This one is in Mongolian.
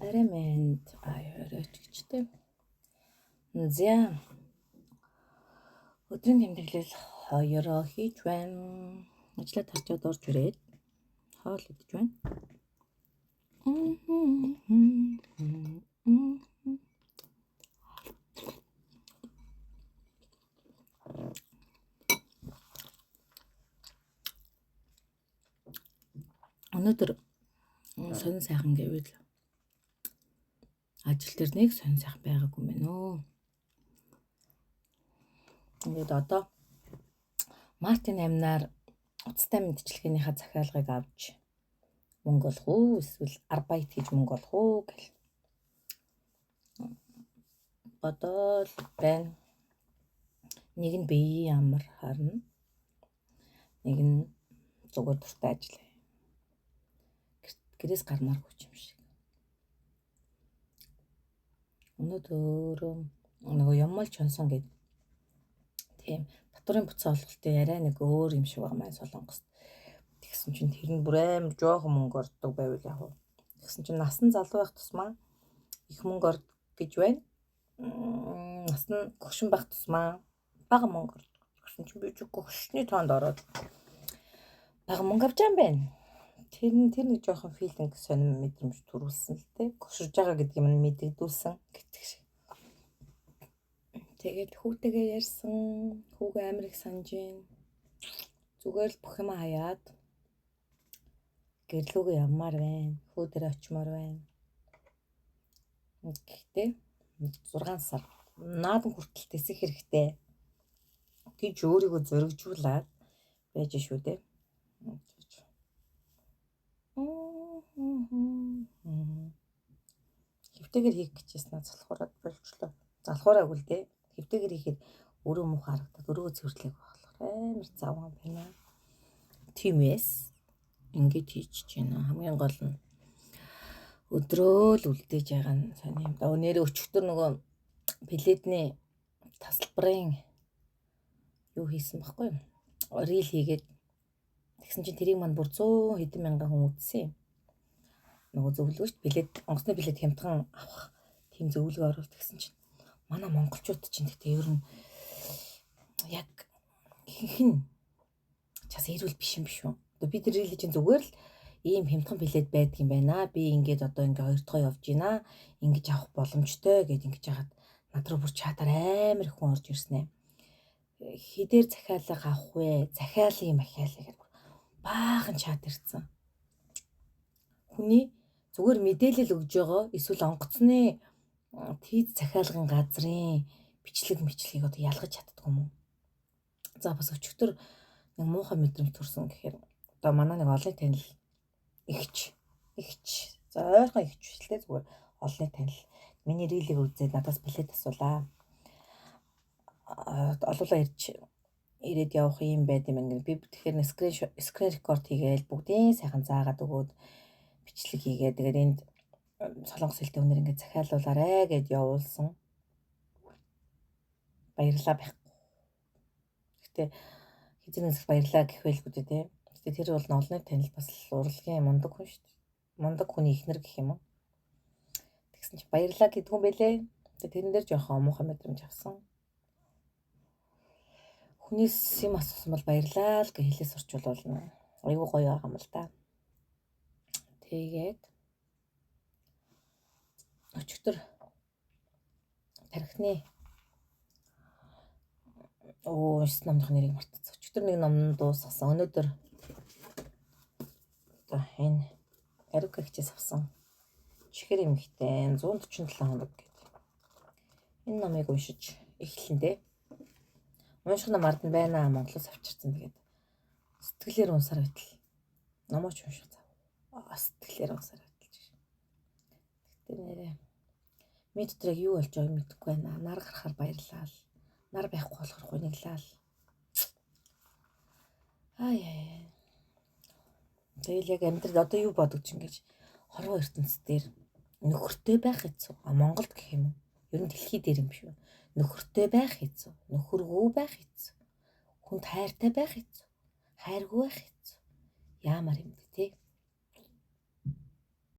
Арамэнд оройчгчтэй. За өдрийн тэмдэглэл 2-оо хийж байна. Ажлаа тарчаад орж ирээд хоол идэж байна. Өнөөдөр сонин сайхан гэвэл ажил дээр нэг сонин сайхан байгаагүй юм байна оо. Ингээд одоо Мартин амнаар уцтай мэдчилгээнийхээ захиалгыг авч мөнгө олох уу эсвэл арбайт хийж мөнгө олох уу гэл бодоод байна. Нэг нь бие амар харна. Нэг нь зүгээр дуртай ажил. Гэрээс гармааргүй юм шиг. Өнөөдөр нөгөө Ямал Чонсон гэдэг тийм татварын буцаа олголтын яриа нэг өөр юм шиг байгаа маань Солонгост. Тэгсэн чинь тэр нь бүр амар жоохон мөнгө ордог байвал яг уу. Тэгсэн чинь насан залуу байх тусмаа их мөнгө ордог гэж байна. Насны гөгшин байх тусмаа бага мөнгө ордог. Тэгсэн чинь би ч гөгшний тоонд ороод бага мөнгө авч байгаа юм байна. Тэр нэг жоохон филинг сонирм мэдрэмж төрүүлсэн л дээ. Гөгшиж байгаа гэдэг юм мэдэгдүүлсэн гэдэг шиг. Тэгээд хүүтэйгээ ярьсан. Хүүгээ амар их санаж байна. Зүгээр л бүх юм хаяад гэрлүүгээ явмаар байна. Хүү дээр очимоор байна. Гэхдээ 6 сар наадан хүртэл тэсэх хэрэгтэй гэж өөрийгөө зоригжуулаад байж шүү дээ. Хэвтэйгээр хийх гэжсэн залхуураад болчлоо. Залхуураагүй л дээ. Хэвтэйгээр хийхэд өөрөө муу харагдаад өөрөө цэвэрлэх болохоор амар заван байна. Тиймээс ингэж хийчихэж байна. Хамгийн гол нь өдрөө л үлдээж байгаа нь сони юм да. Нэрээ өчигдөр нөгөө пледний тасалбарын юу хийсэн баггүй юу? Рил хийгээд тэгсэн чинь тэрийг мань бүр 100 хэдэн мянган хүн үзсэн юм. Нөгөө зөвлөгөөч плед онгоцны плед хямдхан авах тийм зөвлөгөө оруулт гэсэн чинь манай монголчууд чинь тэгтээ ер нь яг хин чаас ирүүл биш юм биш үү? Бид рил чинь зүгээр л ийм хямдхан плед байдаг юм байна. Би ингээд одоо ингээ хоёр дахь явж гинэ. Ингэж авах боломжтой гэд ингэж яхад над руу бүр чатаар амар их хүн орж ирсэн ээ. Хідээр захиалга авах вэ? Захиалын махиалыг гэдэг баахан чат ирсэн. Хүний зүгээр мэдээлэл өгж байгаа эсвэл онгоцны тийз захиалгын газрын бичлэгийг одоо ялгаж чаддаг юм уу? За бас өчигдөр нэг муухай мэдрэмж төрсөн гэхээр одоо манай нэг олон танил ихч за ойрхон ихч хүсэлтэй зүгээр олонний танил миний рилийг үзээд надаас плед асуулаа. Олуулаа ирээд явах юм байт юм ингээд би тэгэхээр скрин рекорд хийгээл бүгдийн сайхан заагаад өгөөд бичлэг хийгээд тэгээд энд солонгос хэлтэй өнөр ингээд захиалуулаарэ гэд явуулсан. Баярлалаа байхгүй. Гэтэ хэзээ баярлалаа гэхвэлгүй дээ. Гэтэ тэр бол олонний танил бас урлагийн мундаг хүн шүү дээ. Мундаг хүний ихнэр гэх юм уу. Тэгсэн чи баярлалаа гэдэг хүн байлээ. Тэгээд тэрэн дээр жоохон муухай мэдрэмж авсан. Хүнээс юм асуусан бол баярлалаа л гэж хэлээс орчуулна. Айгуу гоё байгаа юм л да. Тэгээд өчигдөр тархины номных нэрийг мартчихсан. Өчигдөр нэг ном дуусгасан. Өнөөдөр одоо энэ Арука хичээс авсан. Чихэр эмхтэй 147 хоног гэдэг. Энэ номыг уншиж эхлэндээ унших ном ард нь байна. Монголоос авчирсан. Тэгээд сэтгэлээр унсаар байтал номооч унших зав. Сэтгэлээр унсаар байтал. Тэгтээ нэрээ мэд дотрыг юу болж байгааг мэдэхгүй байна. Нар гарахаар баярлалаа. Нар байхгүй болохоор гуниглаа. Тэгэл яг амьдрал одоо юу бодож ингэж хорвоо ертөнцийн дээр нөхөртэй байх хэцүү. Монголд гэх юм уу? Ер нь дэлхий дээр юм шүү. Нөхөртэй байх хэцүү. Нөхөргүй байх хэцүү. Хүнд хайртай байх хэцүү. Хайргүй байх хэцүү. Яамаар юм бэ те?